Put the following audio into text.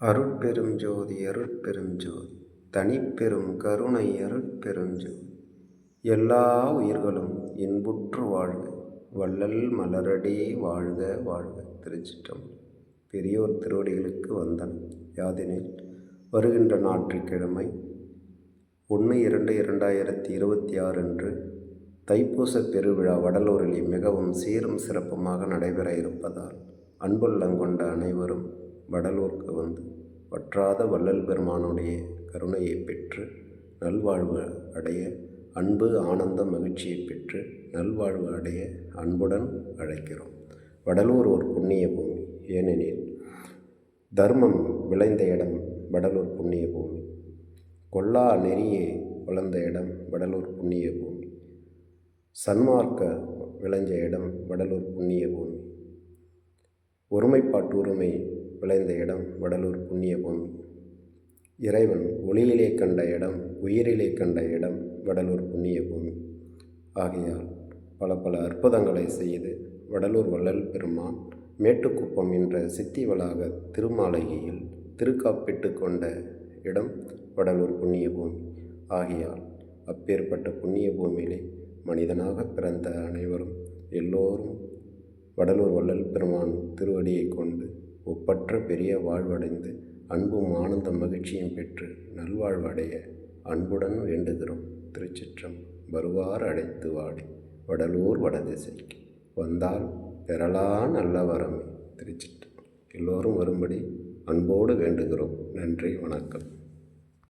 அருட்பெரும் ஜோதி அருட்பெரும் ஜோதி தனிப்பெரும் கருணை அருட்பெரும் ஜோதி. எல்லா உயிர்களும் இன்புற்று வாழ்க, வள்ளல் மலரடி வாழ்க வாழ்க. திருச்சிற்றம்பலம். பெரியோர் திருவடிகளுக்கு வந்தனம். யாதெனில் வருகின்ற ஞாயிற்றுக்கிழமை 1/2/2026 அன்று தைப்பூச பெருவிழா வடலூரில் மிகவும் சீரும் சிறப்புமாக நடைபெற இருப்பதால் அன்புள்ளங்கொண்ட அனைவரும் வடலூருக்கு வந்து வற்றாத வள்ளல் பெருமானுடைய கருணையை பெற்று நல்வாழ்வு அடைய, அன்பு ஆனந்த மகிழ்ச்சியை பெற்று நல்வாழ்வு அடைய அன்புடன் அழைக்கிறோம். வடலூர் ஒரு புண்ணிய பூமி. ஏனெனில் தர்மம் விளைந்த இடம் வடலூர் புண்ணிய பூமி. கொல்லா நெறியே வளர்ந்த இடம் வடலூர் புண்ணிய பூமி. சன்மார்க்க விளைஞ்ச இடம் வடலூர் புண்ணிய பூமி. ஒருமைப்பாட்டு உரிமை விளைந்த இடம் வடலூர் புண்ணிய பூமி. இறைவன் ஒளியிலே கண்ட இடம், உயிரிலே கண்ட இடம் வடலூர் புண்ணிய பூமி. ஆகையால் பல பல அற்புதங்களை செய்து வடலூர் வள்ளல் பெருமான் மேட்டுக்குப்பம் என்ற சித்தி வளாக திருமாளிகையில் திருக்காப்பிட்டு கொண்ட இடம் வடலூர் புண்ணிய பூமி. ஆகையால் அப்பேற்பட்ட புண்ணிய பூமியிலே மனிதனாக பிறந்த அனைவரும் எல்லோரும் வடலூர் வள்ளல் பெருமான் திருவடியை கொண்டு ஒப்பற்ற பெரிய வாழ்வடைந்து அன்பும் ஆனந்த மகிழ்ச்சியும் பெற்று நல்வாழ்வடைய அன்புடன் வேண்டுகிறோம். திருச்சிற்றம்பலம். வருவார் அழைத்து வாடி வடலூர் வடதிசைக்கு வந்தால் பெறலா நல்ல வரமே. திருச்சிற்றம்பலம். எல்லோரும் வரும்படி அன்போடு வேண்டுகிறோம். நன்றி, வணக்கம்.